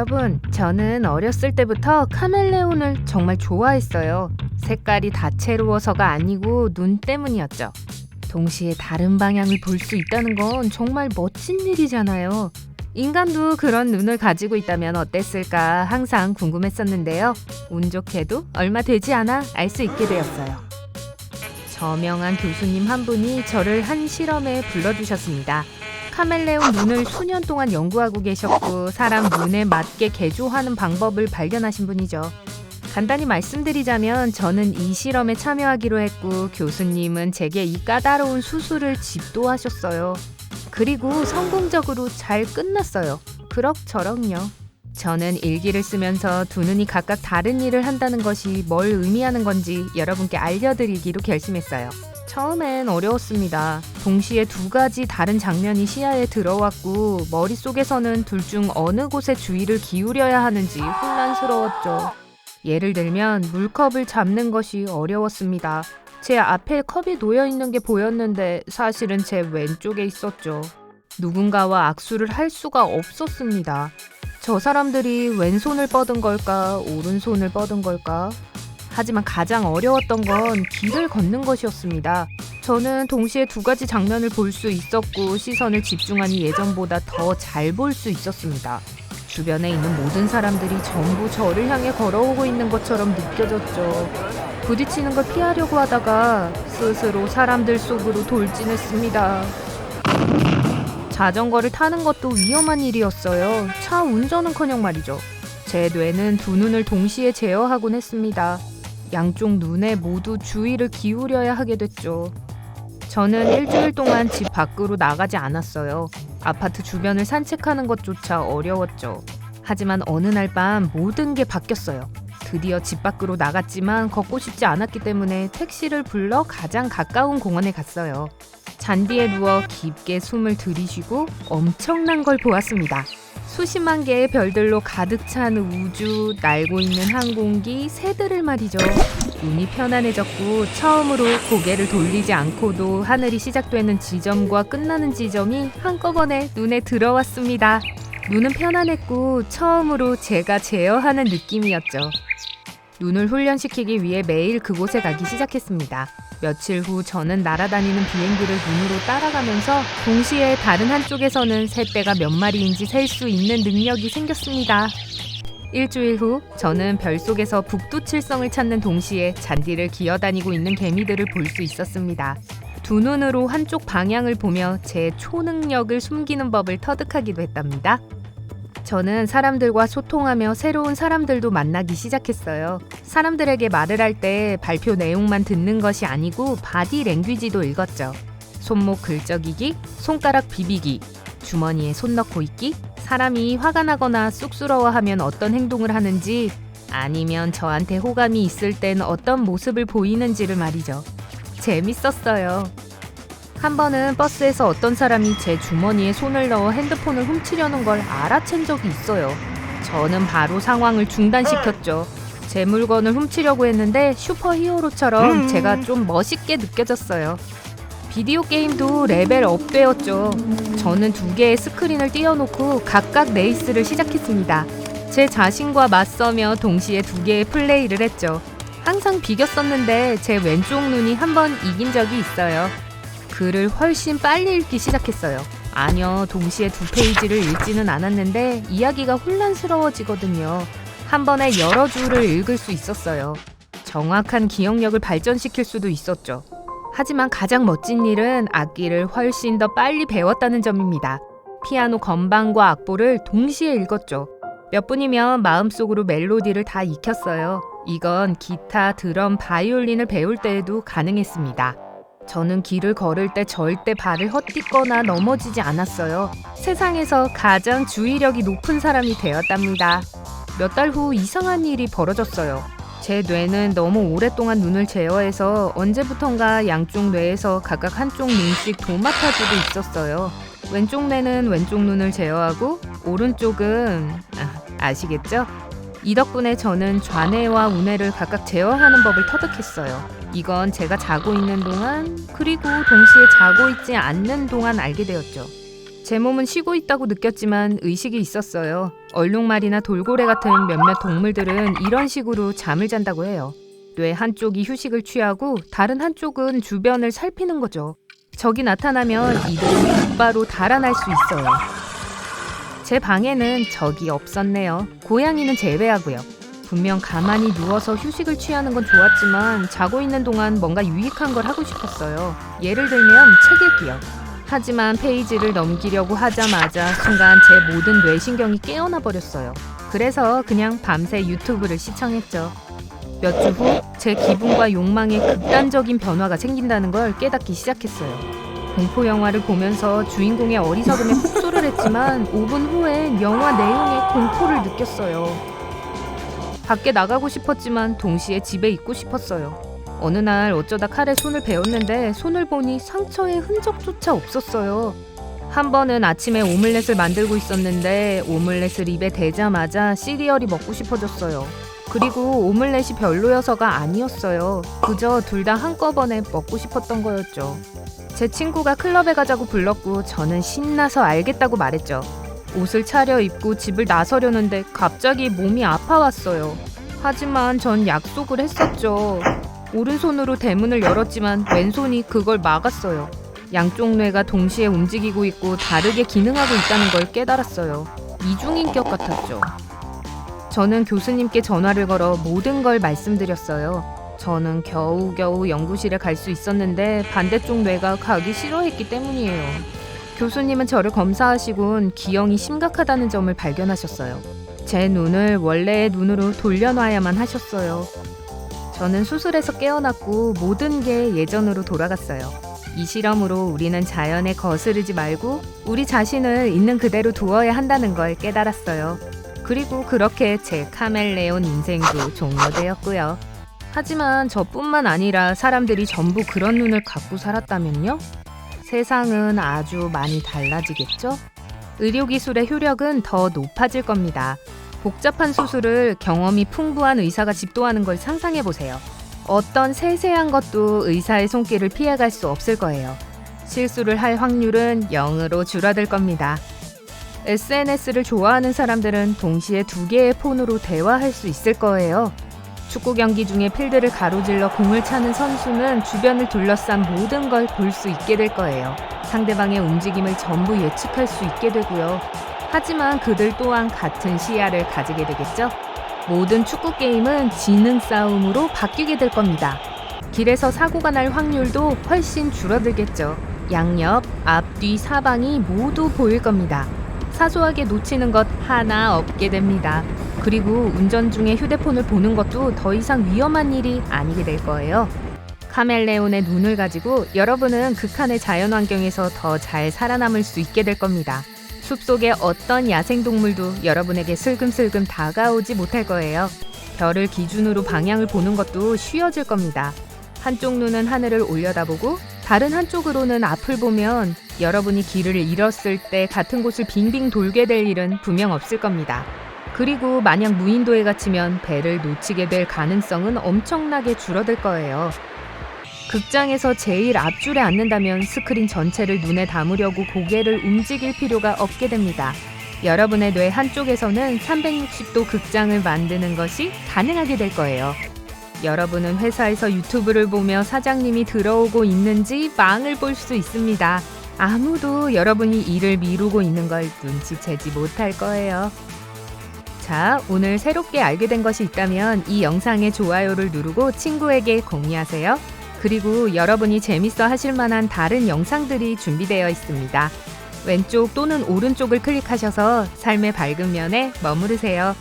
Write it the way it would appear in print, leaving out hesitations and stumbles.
여러분, 저는 어렸을 때부터 카멜레온을 정말 좋아했어요. 색깔이 다채로워서가 아니고 눈 때문이었죠. 동시에 다른 방향을 볼 수 있다는 건 정말 멋진 일이잖아요. 인간도 그런 눈을 가지고 있다면 어땠을까 항상 궁금했었는데요. 운 좋게도 얼마 되지 않아 알 수 있게 되었어요. 저명한 교수님 한 분이 저를 한 실험에 불러주셨습니다. 카멜레온 눈을 수년 동안 연구하고 계셨고 사람 눈에 맞게 개조하는 방법을 발견하신 분이죠. 간단히 말씀드리자면 저는 이 실험에 참여하기로 했고 교수님은 제게 이 까다로운 수술을 집도하셨어요. 그리고 성공적으로 잘 끝났어요. 그럭저럭요. 저는 일기를 쓰면서 두 눈이 각각 다른 일을 한다는 것이 뭘 의미하는 건지 여러분께 알려드리기로 결심했어요. 처음엔 어려웠습니다. 동시에 두 가지 다른 장면이 시야에 들어왔고 머릿속에서는 둘 중 어느 곳에 주의를 기울여야 하는지 혼란스러웠죠. 예를 들면 물컵을 잡는 것이 어려웠습니다. 제 앞에 컵이 놓여 있는 게 보였는데 사실은 제 왼쪽에 있었죠. 누군가와 악수를 할 수가 없었습니다. 저 사람들이 왼손을 뻗은 걸까, 오른손을 뻗은 걸까? 하지만 가장 어려웠던 건 길을 걷는 것이었습니다. 저는 동시에 두 가지 장면을 볼 수 있었고 시선을 집중하니 예전보다 더 잘 볼 수 있었습니다. 주변에 있는 모든 사람들이 전부 저를 향해 걸어오고 있는 것처럼 느껴졌죠. 부딪히는 걸 피하려고 하다가 스스로 사람들 속으로 돌진했습니다. 자전거를 타는 것도 위험한 일이었어요. 차 운전은커녕 말이죠. 제 뇌는 두 눈을 동시에 제어하곤 했습니다. 양쪽 눈에 모두 주의를 기울여야 하게 됐죠. 저는 일주일 동안 집 밖으로 나가지 않았어요. 아파트 주변을 산책하는 것조차 어려웠죠. 하지만 어느 날 밤 모든 게 바뀌었어요. 드디어 집 밖으로 나갔지만 걷고 싶지 않았기 때문에 택시를 불러 가장 가까운 공원에 갔어요. 잔디에 누워 깊게 숨을 들이쉬고 엄청난 걸 보았습니다. 수십만 개의 별들로 가득 찬 우주, 날고 있는 항공기, 새들을 말이죠. 눈이 편안해졌고 처음으로 고개를 돌리지 않고도 하늘이 시작되는 지점과 끝나는 지점이 한꺼번에 눈에 들어왔습니다. 눈은 편안했고 처음으로 제가 제어하는 느낌이었죠. 눈을 훈련시키기 위해 매일 그곳에 가기 시작했습니다. 며칠 후 저는 날아다니는 비행기를 눈으로 따라가면서 동시에 다른 한쪽에서는 새떼가 몇 마리인지 셀 수 있는 능력이 생겼습니다. 일주일 후 저는 별 속에서 북두칠성을 찾는 동시에 잔디를 기어다니고 있는 개미들을 볼 수 있었습니다. 두 눈으로 한쪽 방향을 보며 제 초능력을 숨기는 법을 터득하기도 했답니다. 저는 사람들과 소통하며 새로운 사람들도 만나기 시작했어요. 사람들에게 말을 할 때 발표 내용만 듣는 것이 아니고 바디 랭귀지도 읽었죠. 손목 긁적이기, 손가락 비비기, 주머니에 손 넣고 있기, 사람이 화가 나거나 쑥스러워하면 어떤 행동을 하는지 아니면 저한테 호감이 있을 땐 어떤 모습을 보이는지를 말이죠. 재밌었어요. 한 번은 버스에서 어떤 사람이 제 주머니에 손을 넣어 핸드폰을 훔치려는 걸 알아챈 적이 있어요. 저는 바로 상황을 중단시켰죠. 제 물건을 훔치려고 했는데 슈퍼히어로처럼 제가 좀 멋있게 느껴졌어요. 비디오 게임도 레벨 업되었죠. 저는 두 개의 스크린을 띄워놓고 각각 레이스를 시작했습니다. 제 자신과 맞서며 동시에 두 개의 플레이를 했죠. 항상 비겼었는데 제 왼쪽 눈이 한 번 이긴 적이 있어요. 글을 훨씬 빨리 읽기 시작했어요. 아니요, 동시에 두 페이지를 읽지는 않았는데 이야기가 혼란스러워지거든요. 한 번에 여러 줄을 읽을 수 있었어요. 정확한 기억력을 발전시킬 수도 있었죠. 하지만 가장 멋진 일은 악기를 훨씬 더 빨리 배웠다는 점입니다. 피아노 건반과 악보를 동시에 읽었죠. 몇 분이면 마음속으로 멜로디를 다 익혔어요. 이건 기타, 드럼, 바이올린을 배울 때에도 가능했습니다. 저는 길을 걸을 때 절대 발을 헛디거나 넘어지지 않았어요. 세상에서 가장 주의력이 높은 사람이 되었답니다. 몇 달 후 이상한 일이 벌어졌어요. 제 뇌는 너무 오랫동안 눈을 제어해서 언제부턴가 양쪽 뇌에서 각각 한쪽 눈씩 도맡아주고 있었어요. 왼쪽 뇌는 왼쪽 눈을 제어하고 오른쪽은 아시겠죠? 이 덕분에 저는 좌뇌와 우뇌를 각각 제어하는 법을 터득했어요. 이건 제가 자고 있는 동안 그리고 동시에 자고 있지 않는 동안 알게 되었죠. 제 몸은 쉬고 있다고 느꼈지만 의식이 있었어요. 얼룩말이나 돌고래 같은 몇몇 동물들은 이런 식으로 잠을 잔다고 해요. 뇌 한쪽이 휴식을 취하고 다른 한쪽은 주변을 살피는 거죠. 적이 나타나면 이들은 곧바로 달아날 수 있어요. 제 방에는 적이 없었네요. 고양이는 제외하고요. 분명 가만히 누워서 휴식을 취하는 건 좋았지만 자고 있는 동안 뭔가 유익한 걸 하고 싶었어요. 예를 들면 책 읽기요. 하지만 페이지를 넘기려고 하자마자 순간 제 모든 뇌신경이 깨어나 버렸어요. 그래서 그냥 밤새 유튜브를 시청했죠. 몇 주 후 제 기분과 욕망에 극단적인 변화가 생긴다는 걸 깨닫기 시작했어요. 공포 영화를 보면서 주인공의 어리석음에 폭소를 했지만 5분 후엔 영화 내용에 공포를 느꼈어요. 밖에 나가고 싶었지만 동시에 집에 있고 싶었어요. 어느 날 어쩌다 칼에 손을 베었는데 손을 보니 상처의 흔적조차 없었어요. 한 번은 아침에 오믈렛을 만들고 있었는데 오믈렛을 입에 대자마자 시리얼이 먹고 싶어졌어요. 그리고 오믈렛이 별로여서가 아니었어요. 그저 둘 다 한꺼번에 먹고 싶었던 거였죠. 제 친구가 클럽에 가자고 불렀고 저는 신나서 알겠다고 말했죠. 옷을 차려입고 집을 나서려는데 갑자기 몸이 아파왔어요. 하지만 전 약속을 했었죠. 오른손으로 대문을 열었지만 왼손이 그걸 막았어요. 양쪽 뇌가 동시에 움직이고 있고 다르게 기능하고 있다는 걸 깨달았어요. 이중인격 같았죠. 저는 교수님께 전화를 걸어 모든 걸 말씀드렸어요. 저는 겨우겨우 연구실에 갈 수 있었는데 반대쪽 뇌가 가기 싫어했기 때문이에요. 교수님은 저를 검사하시곤 기형이 심각하다는 점을 발견하셨어요. 제 눈을 원래의 눈으로 돌려놔야만 하셨어요. 저는 수술에서 깨어났고 모든 게 예전으로 돌아갔어요. 이 실험으로 우리는 자연에 거스르지 말고 우리 자신을 있는 그대로 두어야 한다는 걸 깨달았어요. 그리고 그렇게 제 카멜레온 인생도 종료되었고요. 하지만 저뿐만 아니라 사람들이 전부 그런 눈을 갖고 살았다면요? 세상은 아주 많이 달라지겠죠? 의료기술의 효력은 더 높아질 겁니다. 복잡한 수술을 경험이 풍부한 의사가 집도하는 걸 상상해보세요. 어떤 세세한 것도 의사의 손길을 피해갈 수 없을 거예요. 실수를 할 확률은 0으로 줄어들 겁니다. SNS를 좋아하는 사람들은 동시에 2개의 폰으로 대화할 수 있을 거예요. 축구 경기 중에 필드를 가로질러 공을 차는 선수는 주변을 둘러싼 모든 걸 볼 수 있게 될 거예요. 상대방의 움직임을 전부 예측할 수 있게 되고요. 하지만 그들 또한 같은 시야를 가지게 되겠죠? 모든 축구 게임은 지능 싸움으로 바뀌게 될 겁니다. 길에서 사고가 날 확률도 훨씬 줄어들겠죠. 양옆, 앞, 뒤, 사방이 모두 보일 겁니다. 사소하게 놓치는 것 하나 없게 됩니다. 그리고 운전 중에 휴대폰을 보는 것도 더 이상 위험한 일이 아니게 될 거예요. 카멜레온의 눈을 가지고 여러분은 극한의 자연환경에서 더 잘 살아남을 수 있게 될 겁니다. 숲속의 어떤 야생동물도 여러분에게 슬금슬금 다가오지 못할 거예요. 별을 기준으로 방향을 보는 것도 쉬워질 겁니다. 한쪽 눈은 하늘을 올려다보고 다른 한쪽으로는 앞을 보면 여러분이 길을 잃었을 때 같은 곳을 빙빙 돌게 될 일은 분명 없을 겁니다. 그리고 만약 무인도에 갇히면 배를 놓치게 될 가능성은 엄청나게 줄어들 거예요. 극장에서 제일 앞줄에 앉는다면 스크린 전체를 눈에 담으려고 고개를 움직일 필요가 없게 됩니다. 여러분의 뇌 한쪽에서는 360도 극장을 만드는 것이 가능하게 될 거예요. 여러분은 회사에서 유튜브를 보며 사장님이 들어오고 있는지 망을 볼 수 있습니다. 아무도 여러분이 일을 미루고 있는 걸 눈치채지 못할 거예요. 자, 오늘 새롭게 알게 된 것이 있다면 이 영상에 좋아요를 누르고 친구에게 공유하세요. 그리고 여러분이 재밌어 하실 만한 다른 영상들이 준비되어 있습니다. 왼쪽 또는 오른쪽을 클릭하셔서 삶의 밝은 면에 머무르세요.